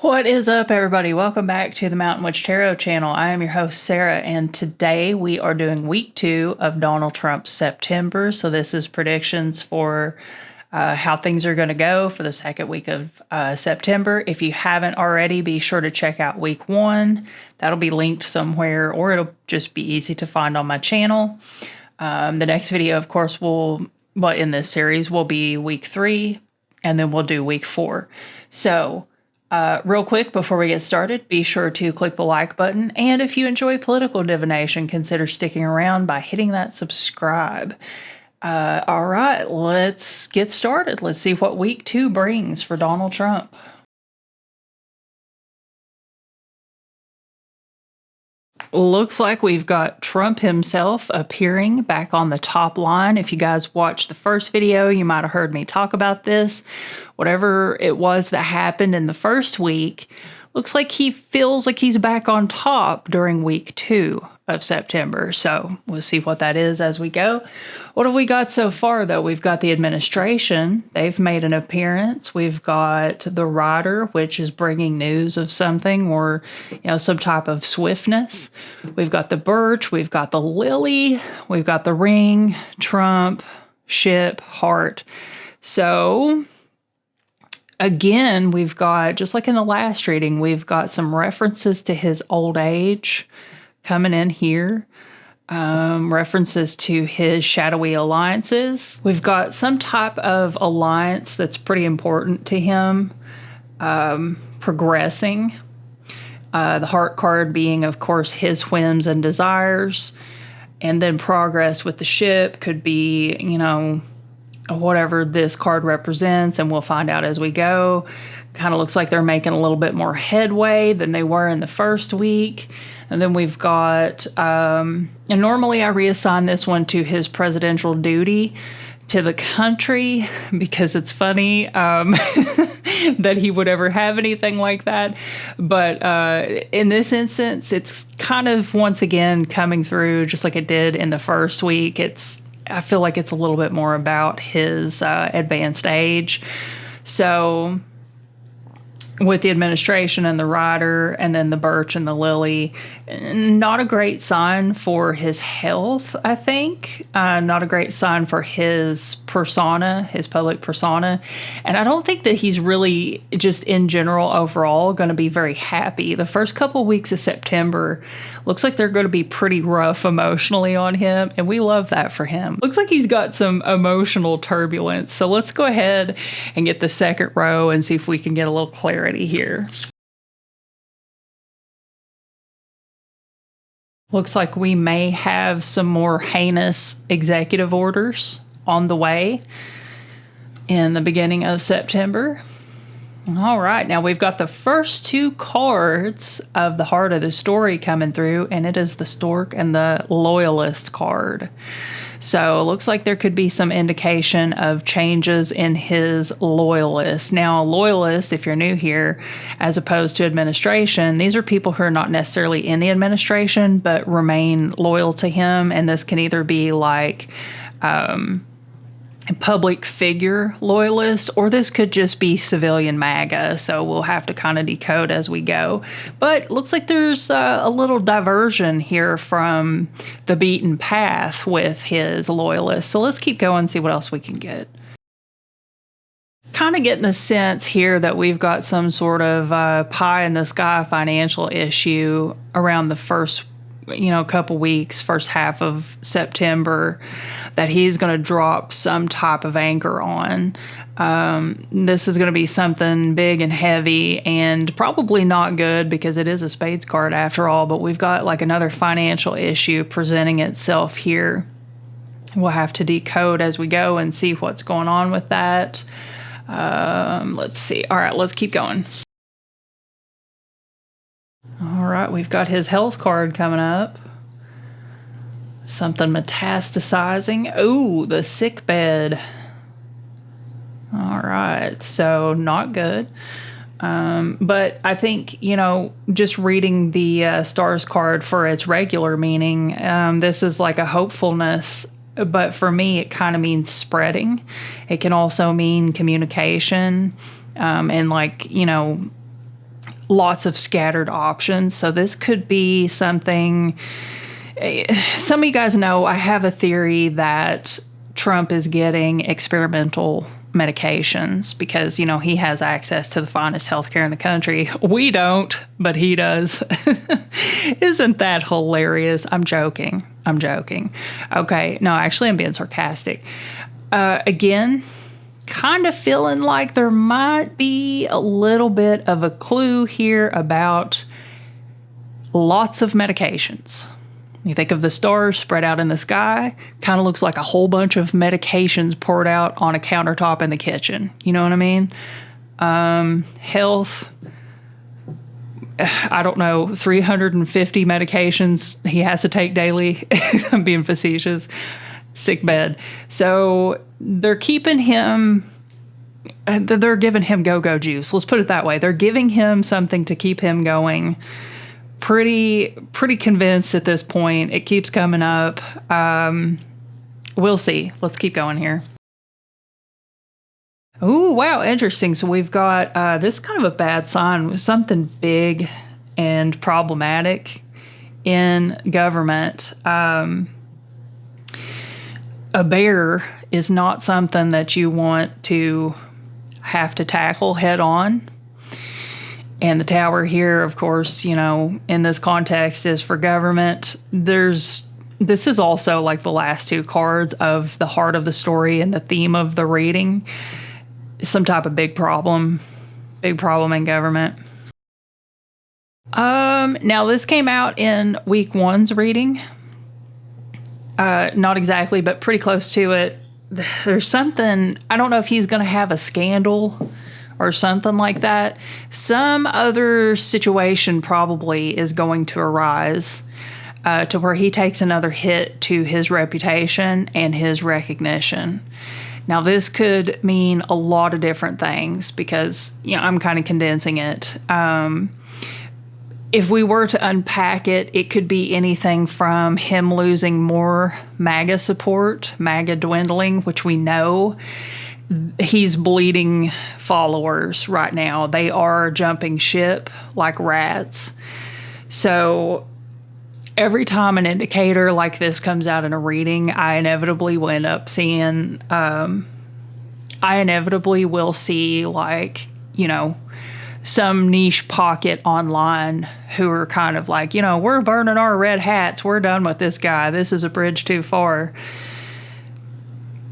What is up, everybody? Welcome back to the Mountain Witch Tarot channel. I am your host, Sarah, and today we are doing week 2 of Donald Trump's September. So this is predictions for how things are going to go for the second week of September. If you haven't already, be sure to check out week 1. That'll be linked somewhere, or it'll just be easy to find on my channel. The next video, of course, in this series will be week 3, and then we'll do week 4. So real quick, before we get started, be sure to click the like button. And if you enjoy political divination, consider sticking around by hitting that subscribe. All right, let's get started. Let's see what week 2 brings for Donald Trump. Looks like we've got Trump himself appearing back on the top line. If you guys watched the first video, you might have heard me talk about this. Whatever it was that happened in the first week, looks like he feels like he's back on top during week 2 of September. So we'll see what that is as we go. What have we got so far, though? We've got the administration. They've made an appearance. We've got the rider, which is bringing news of something or, some type of swiftness. We've got the birch. We've got the lily. We've got the ring, Trump, ship, heart. So again, we've got, just like in the last reading, we've got some references to his old age coming in here. References to his shadowy alliances. We've got some type of alliance that's pretty important to him, progressing. The heart card being, of course, his whims and desires. And then progress with the ship could be, whatever this card represents, and we'll find out as we go. Kind of looks like they're making a little bit more headway than they were in the first week. And then we've got, and normally I reassign this one to his presidential duty to the country, because it's funny that he would ever have anything like that. But in this instance, it's kind of, once again, coming through just like it did in the first week. I feel like it's a little bit more about his advanced age. So with the administration and the rider and then the birch and the lily, not a great sign for his health, I think. Not a great sign for his persona, his public persona. And I don't think that he's really, just in general, overall, going to be very happy. The first couple weeks of September looks like they're going to be pretty rough emotionally on him, and we love that for him. Looks like he's got some emotional turbulence. So let's go ahead and get the second row and see if we can get a little clarity here. Looks like we may have some more heinous executive orders on the way in the beginning of September. All right, now we've got the first 2 cards of the heart of the story coming through, and it is the Stork and the Loyalist card. So it looks like there could be some indication of changes in his loyalists. Now, loyalists, if you're new here, as opposed to administration, these are people who are not necessarily in the administration, but remain loyal to him. And this can either be like public figure loyalist, or this could just be civilian MAGA. So we'll have to kind of decode as we go. But looks like there's a little diversion here from the beaten path with his loyalists. So let's keep going, see what else we can get. Kind of getting a sense here that we've got some sort of pie in the sky financial issue around the first couple weeks, first half of September, that he's going to drop some type of anchor on. This is going to be something big and heavy and probably not good, because it is a spades card after all, but we've got like another financial issue presenting itself here. We'll have to decode as we go and see what's going on with that. Let's see. All right, let's keep going. All right, we've got his health card coming up. Something metastasizing. Oh, the sick bed. All right, so not good. But I think, just reading the stars card for its regular meaning, this is like a hopefulness, but for me, it kind of means spreading. It can also mean communication, and lots of scattered options. So this could be something. Some of you guys know I have a theory that Trump is getting experimental medications because, you know, he has access to the finest healthcare in the country. We don't, but he does. Isn't that hilarious? I'm joking. Okay. No, actually, I'm being sarcastic. Again, kind of feeling like there might be a little bit of a clue here about lots of medications. You think of the stars spread out in the sky, kind of looks like a whole bunch of medications poured out on a countertop in the kitchen. You know what I mean? Health, I don't know, 350 medications he has to take daily. I'm being facetious. Sick bed. So they're keeping him, they're giving him go-go juice. Let's put it that way. They're giving him something to keep him going. Pretty convinced at this point. It keeps coming up. We'll see. Let's keep going here. Oh, wow. Interesting. So we've got this kind of a bad sign, something big and problematic in government. A bear is not something that you want to have to tackle head on. And the tower here, of course, you know, in this context is for government. This is also like the last two cards of the heart of the story and the theme of the reading. Some type of big problem in government. Now this came out in week 1's reading. Not exactly, but pretty close to it. There's something, I don't know if he's going to have a scandal or something like that. Some other situation probably is going to arise to where he takes another hit to his reputation and his recognition. Now, this could mean a lot of different things because, you know, I'm kind of condensing it. If we were to unpack it, it could be anything from him losing more MAGA support, MAGA dwindling, which we know he's bleeding followers right now. They are jumping ship like rats. So every time an indicator like this comes out in a reading, I inevitably will end up seeing, I inevitably will see, like, you know, some niche pocket online who are kind of like, you know, we're burning our red hats. We're done with this guy. This is a bridge too far.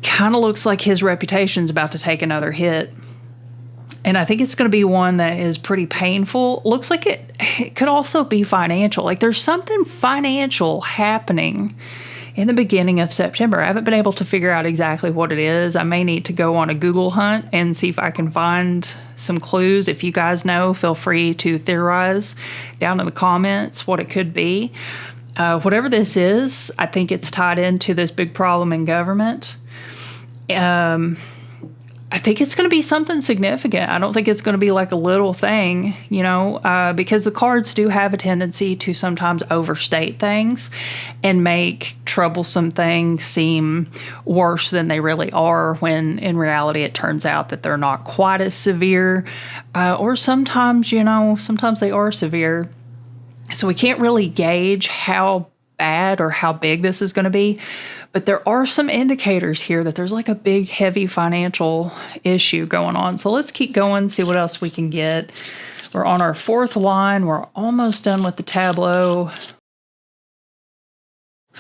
Kind of looks like his reputation's about to take another hit. And I think it's going to be one that is pretty painful. Looks like it could also be financial. Like there's something financial happening in the beginning of September. I haven't been able to figure out exactly what it is. I may need to go on a Google hunt and see if I can find some clues. If you guys know, feel free to theorize down in the comments what it could be. Whatever this is, I think it's tied into this big problem in government. I think it's going to be something significant. I don't think it's going to be like a little thing, you know, because the cards do have a tendency to sometimes overstate things and make troublesome things seem worse than they really are, when in reality it turns out that they're not quite as severe, or sometimes, you know, sometimes they are severe. So we can't really gauge how bad or how big this is going to be. But there are some indicators here that there's like a big, heavy financial issue going on. So let's keep going, see what else we can get. We're on our 4th line. We're almost done with the tableau. Looks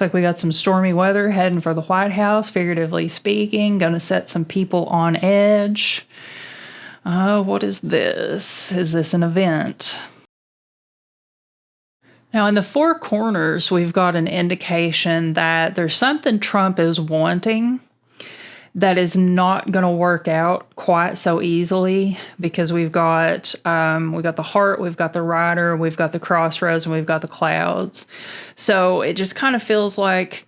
like we got some stormy weather heading for the White House, figuratively speaking. Going to set some people on edge. What is this? Is this an event? Now, in the 4 corners, we've got an indication that there's something Trump is wanting that is not going to work out quite so easily, because we've got the heart, we've got the rider, we've got the crossroads, and we've got the clouds. So it just kind of feels like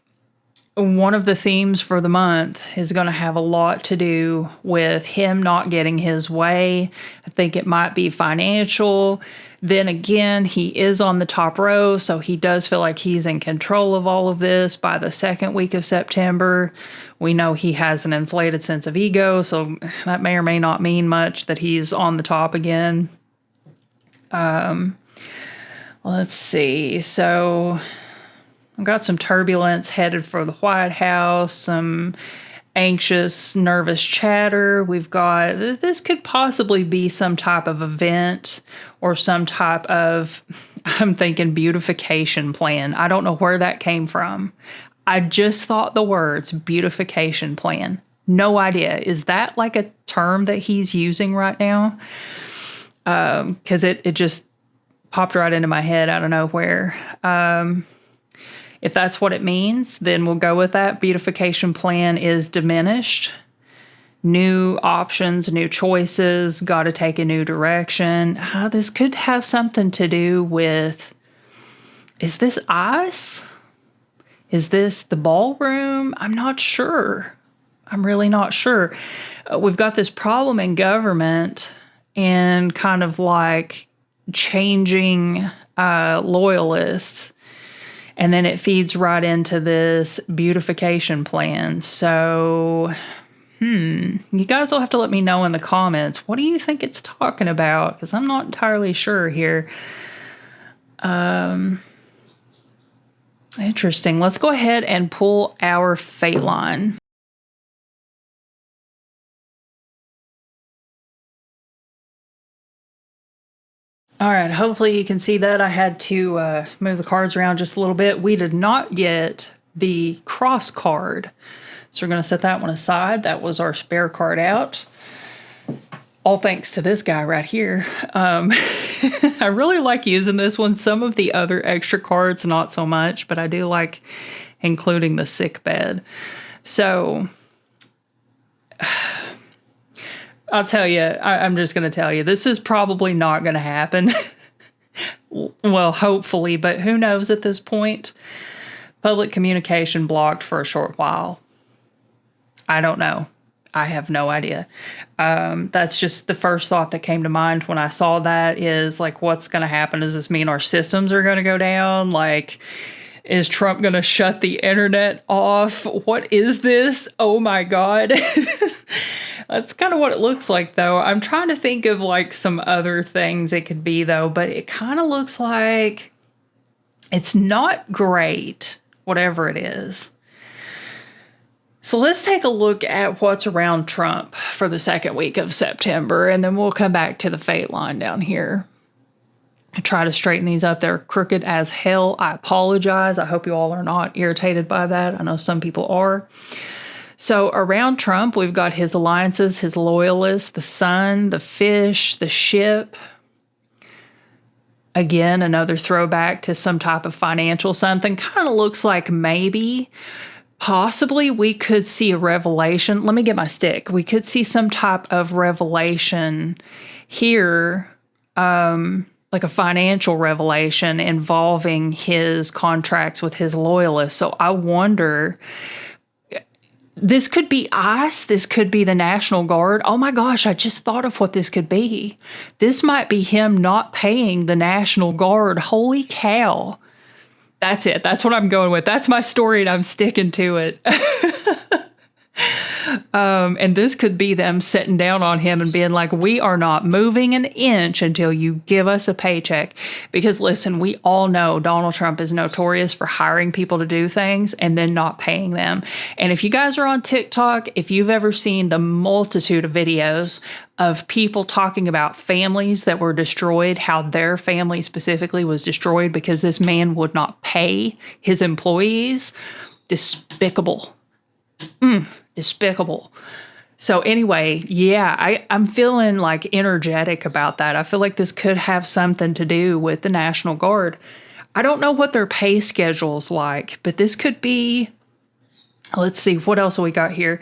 one of the themes for the month is going to have a lot to do with him not getting his way. I think it might be financial. Then again, he is on the top row, so he does feel like he's in control of all of this by the 2nd week of September. We know he has an inflated sense of ego, so that may or may not mean much that he's on the top again. Let's see. So I've got some turbulence headed for the White House, some anxious, nervous chatter. We've got, this could possibly be some type of event or some type of, I'm thinking, beautification plan. I don't know where that came from. I just thought the words beautification plan. No idea. Is that like a term that he's using right now? Because it just popped right into my head out of nowhere. If that's what it means, then we'll go with that. Beautification plan is diminished. New options, new choices, got to take a new direction. This could have something to do with, is this ice? Is this the ballroom? I'm not sure. I'm really not sure. We've got this problem in government and kind of like changing loyalists. And then it feeds right into this beautification plan. So, you guys will have to let me know in the comments. What do you think it's talking about? Because I'm not entirely sure here. Interesting. Let's go ahead and pull our fate line. All right, hopefully you can see that. I had to move the cards around just a little bit. We did not get the cross card, so we're going to set that one aside. That was our spare card out. All thanks to this guy right here. I really like using this one. Some of the other extra cards, not so much, but I do like including the sick bed. So I'll tell you, I'm just going to tell you, this is probably not going to happen. Well, hopefully, but who knows at this point? Public communication blocked for a short while. I don't know. I have no idea. That's just the first thought that came to mind when I saw that is like, what's going to happen? Does this mean our systems are going to go down? Like, is Trump going to shut the internet off? What is this? Oh my God. That's kind of what it looks like, though. I'm trying to think of like some other things it could be, though, but it kind of looks like it's not great, whatever it is. So let's take a look at what's around Trump for the second week of September, and then we'll come back to the fate line down here. I try to straighten these up. They're crooked as hell. I apologize. I hope you all are not irritated by that. I know some people are. So around Trump, we've got his alliances, his loyalists, the sun, the fish, the ship. Again, another throwback to some type of financial something. Kind of looks like maybe, possibly we could see a revelation. Let me get my stick. We could see some type of revelation here, like a financial revelation involving his contracts with his loyalists. So I wonder, this could be ICE. This could be the National Guard. Oh my gosh, I just thought of what this could be. This might be him not paying the National Guard. Holy cow. That's it. That's what I'm going with. That's my story and I'm sticking to it. And this could be them sitting down on him and being like, we are not moving an inch until you give us a paycheck. Because listen, we all know Donald Trump is notorious for hiring people to do things and then not paying them. And if you guys are on TikTok, if you've ever seen the multitude of videos of people talking about families that were destroyed, how their family specifically was destroyed because this man would not pay his employees, despicable. Despicable. So anyway, yeah, I'm feeling like energetic about that. I feel like this could have something to do with the National Guard. I don't know what their pay schedule's like, but this could be, let's see, what else have we got here?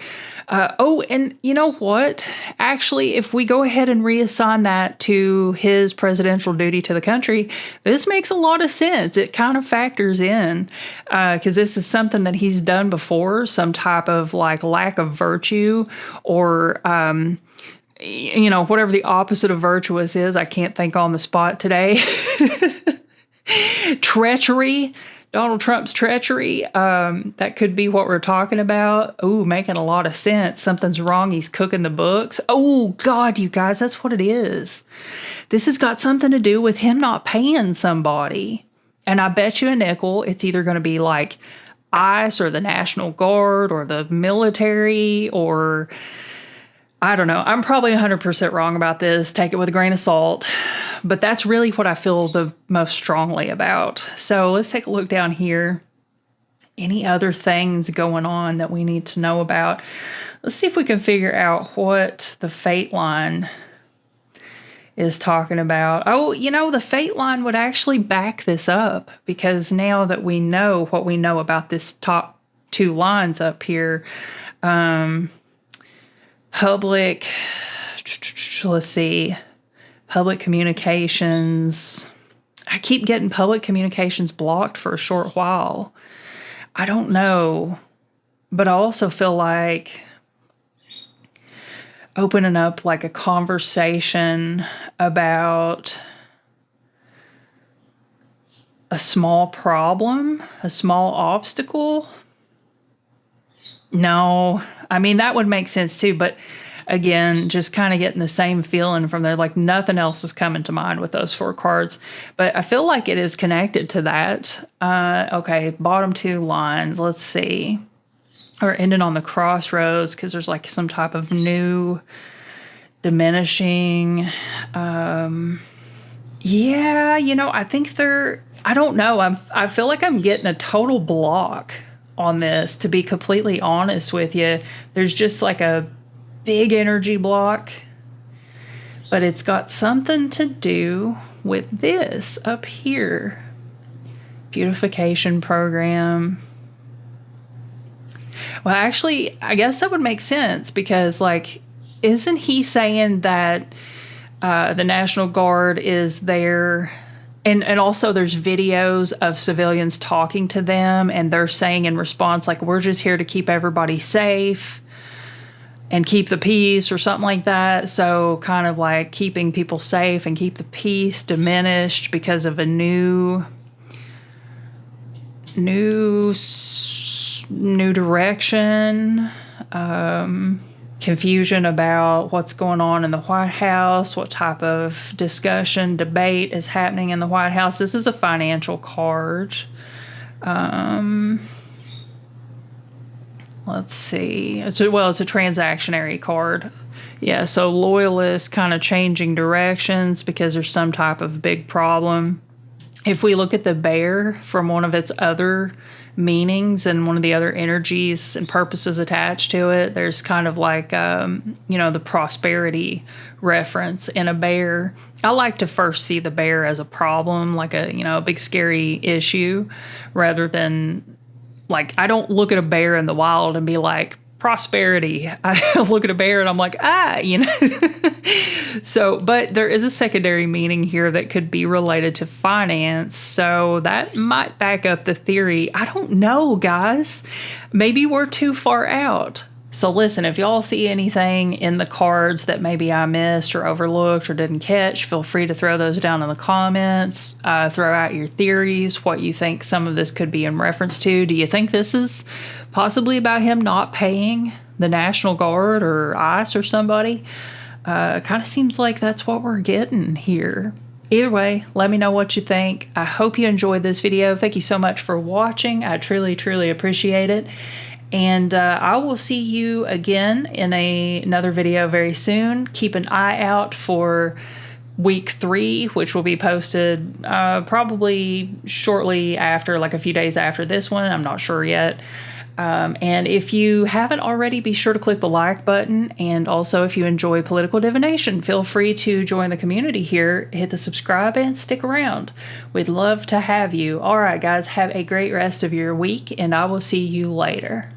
And you know what? Actually, if we go ahead and reassign that to his presidential duty to the country, this makes a lot of sense. It kind of factors in because this is something that he's done before, some type of like lack of virtue or, whatever the opposite of virtuous is. I can't think on the spot today. Treachery. Donald Trump's treachery. That could be what we're talking about. Oh, making a lot of sense. Something's wrong. He's cooking the books. Oh, God, you guys, that's what it is. This has got something to do with him not paying somebody. And I bet you a nickel it's either going to be like ICE or the National Guard or the military or I don't know. I'm probably 100% wrong about this. Take it with a grain of salt. But that's really what I feel the most strongly about. So let's take a look down here. Any other things going on that we need to know about? Let's see if we can figure out what the fate line is talking about. Oh, you know, the fate line would actually back this up because now that we know what we know about this top two lines up here, public, let's see, public communications. I keep getting public communications blocked for a short while. I don't know, but I also feel like opening up like a conversation about a small problem, a small obstacle. No, I mean, that would make sense too. But again, just kind of getting the same feeling from there. Like nothing else is coming to mind with those four cards. But I feel like it is connected to that. Okay, bottom two lines. Let's see. Or ending on the crossroads because there's like some type of new diminishing. Yeah, you know, I think I don't know. I feel like I'm getting a total block on this, to be completely honest with you. There's just like a big energy block, but it's got something to do with this up here. Beautification program. Well, actually, I guess that would make sense because, like, isn't he saying that the National Guard is there? And also there's videos of civilians talking to them, and they're saying in response, like, we're just here to keep everybody safe and keep the peace or something like that. So kind of like keeping people safe and keep the peace diminished because of a new direction, confusion about what's going on in the White House, what type of discussion, debate is happening in the White House. This is a financial card. Let's see. It's a transactionary card. Yeah, so loyalists kind of changing directions because there's some type of big problem. If we look at the bear from one of its other meanings and one of the other energies and purposes attached to it, there's kind of like, the prosperity reference in a bear. I like to first see the bear as a problem, like a big scary issue, rather than like, I don't look at a bear in the wild and be like, prosperity. I look at a bear and I'm like, So, but there is a secondary meaning here that could be related to finance. So that might back up the theory. I don't know, guys. Maybe we're too far out. So listen, if y'all see anything in the cards that maybe I missed or overlooked or didn't catch, feel free to throw those down in the comments. Throw out your theories, what you think some of this could be in reference to. Do you think this is possibly about him not paying the National Guard or ICE or somebody? Kind of seems like that's what we're getting here. Either way, let me know what you think. I hope you enjoyed this video. Thank you so much for watching. I truly, truly appreciate it. And I will see you again in another video very soon. Keep an eye out for week 3, which will be posted probably shortly after, like a few days after this one. I'm not sure yet. And if you haven't already, be sure to click the like button. And also, if you enjoy political divination, feel free to join the community here, hit the subscribe, and stick around. We'd love to have you. All right, guys, have a great rest of your week, and I will see you later.